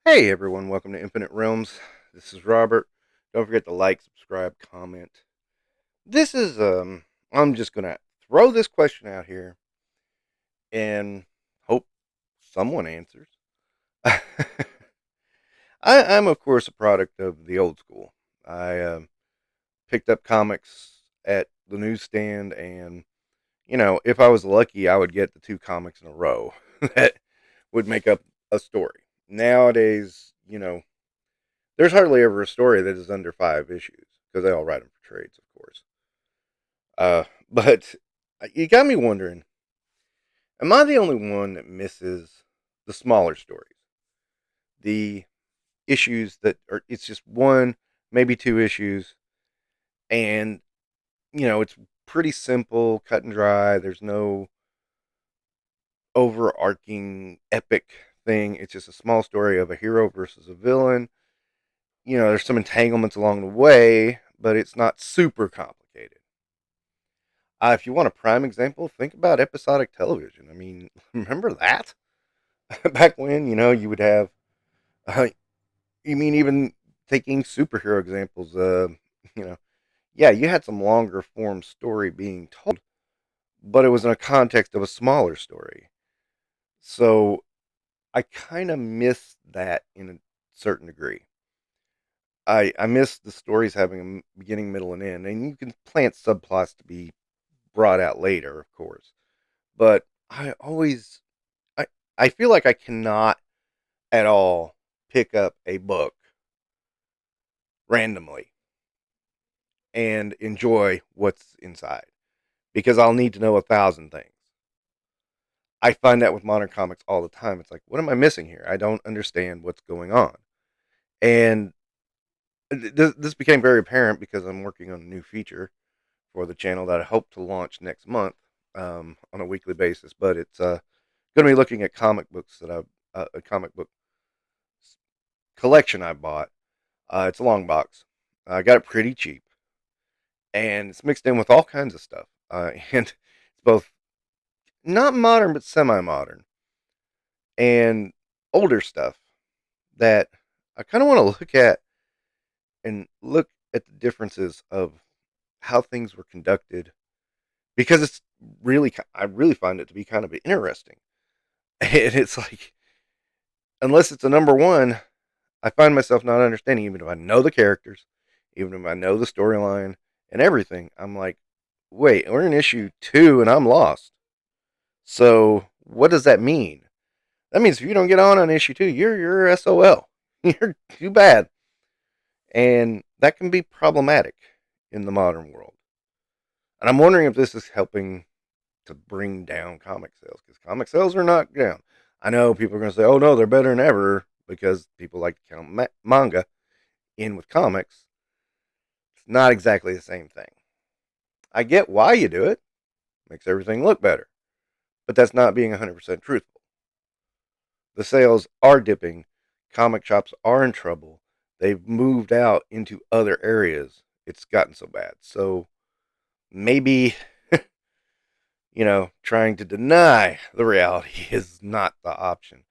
Hey everyone, welcome to Infinite Realms. This is Robert. Don't forget to like, subscribe, comment. This is I'm just gonna throw this question out here and hope someone answers. I'm of course a product of the old school. I picked up comics at the newsstand, and if I was lucky, I would get the two comics in a row that would make up a story. Nowadays, there's hardly ever a story that is under 5 issues because they all write them for trades, of course. But you got me wondering: am I the only one that misses the smaller stories, the issues that are it's just one, maybe 2 issues, and it's pretty simple, cut and dry. There's no overarching epic thing. It's just a small story of a hero versus a villain. There's some entanglements along the way, but it's not super complicated. If you want a prime example, think about episodic television. I mean, remember that? Back when, you would have, uh, you mean, even taking superhero examples, you know, yeah, you had some longer form story being told, but it was in a context of a smaller story. So I kind of miss that in a certain degree. I miss the stories having a beginning, middle, and end, and you can plant subplots to be brought out later, of course. But I I feel like I cannot at all pick up a book randomly and enjoy what's inside because I'll need to know 1,000 things. I find that with modern comics all the time. It's like, what am I missing here? I don't understand what's going on. And this became very apparent because I'm working on a new feature for the channel that I hope to launch next month on a weekly basis. But it's going to be looking at comic books that a comic book collection I bought. It's a long box. I got it pretty cheap, and it's mixed in with all kinds of stuff. And it's both not modern but semi-modern and older stuff that I kind of want to look at the differences of how things were conducted because I really find it to be kind of interesting. And it's like, unless it's a number one, I find myself not understanding, even if I know the characters, even if I know the storyline and everything. I'm like, wait, we're in issue 2 and I'm lost. So what does that mean? That means if you don't get on issue 2, you're SOL. You're too bad, and that can be problematic in the modern world. And I'm wondering if this is helping to bring down comic sales because comic sales are not down. I know people are going to say, "Oh no, they're better than ever," because people like to count manga in with comics. It's not exactly the same thing. I get why you do it; makes everything look better, but that's not being 100% truthful. The sales are dipping. Comic shops are in trouble. They've moved out into other areas. It's gotten so bad. So maybe, trying to deny the reality is not the option.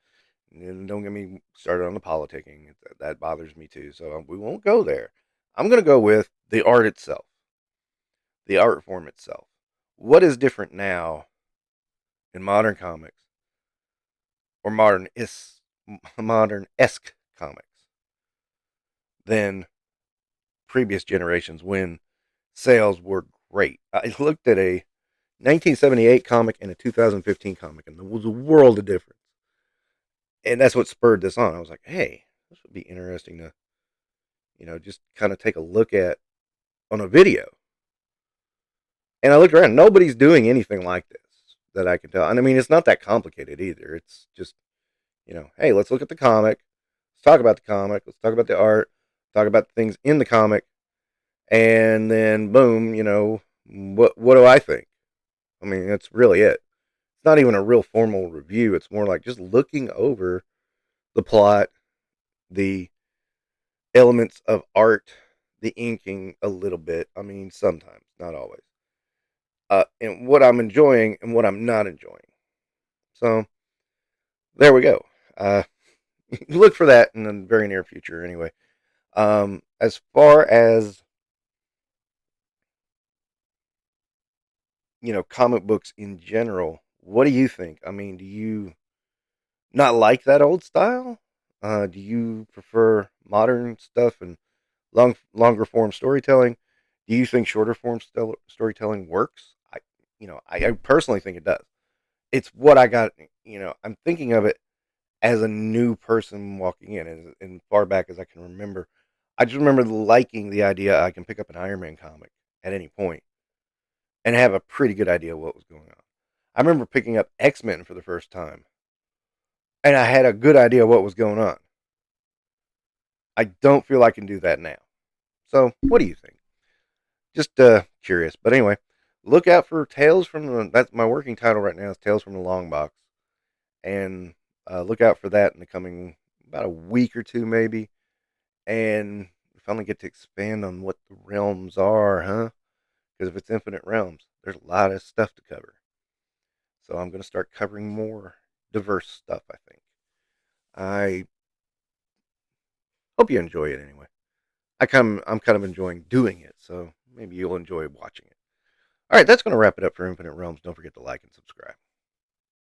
And don't get me started on the politicking. That bothers me too. So we won't go there. I'm going to go with the art itself, the art form itself. What is different now in modern comics or modern esque comics than previous generations when sales were great? I looked at a 1978 comic and a 2015 comic, and there was a world of difference. And that's what spurred this on. I was like, hey, this would be interesting to, just kind of take a look at on a video. And I looked around. Nobody's doing anything like this that I can tell. And I mean, it's not that complicated either. It's just, hey, let's look at the comic. Let's talk about the comic. Let's talk about the art. Talk about the things in the comic. And then, boom, what do I think? I mean, that's really it. It's not even a real formal review. It's more like just looking over the plot, the elements of art, the inking a little bit. I mean, sometimes, not always. And what I'm enjoying and what I'm not enjoying. So there we go. Uh, look for that in the very near future. Anyway, as far as comic books in general, what do you think? I mean, do you not like that old style? Do you prefer modern stuff and longer form storytelling? Do you think shorter form storytelling works? I personally think it does. It's what I got. I'm thinking of it as a new person walking in, as far back as I can remember. I just remember liking the idea I can pick up an Iron Man comic at any point and have a pretty good idea what was going on. I remember picking up X Men for the first time, and I had a good idea what was going on. I don't feel I can do that now. So, what do you think? Just curious. But anyway, look out for Tales from the. That's my working title right now. Is Tales from the Long Box, and look out for that in the coming about a week or two, maybe. And we finally get to expand on what the realms are, huh? Because if it's infinite realms, there's a lot of stuff to cover. So I'm going to start covering more diverse stuff. I think. I hope you enjoy it anyway. I'm kind of enjoying doing it, so maybe you'll enjoy watching it. All right, that's going to wrap it up for Infinite Realms. Don't forget to like and subscribe.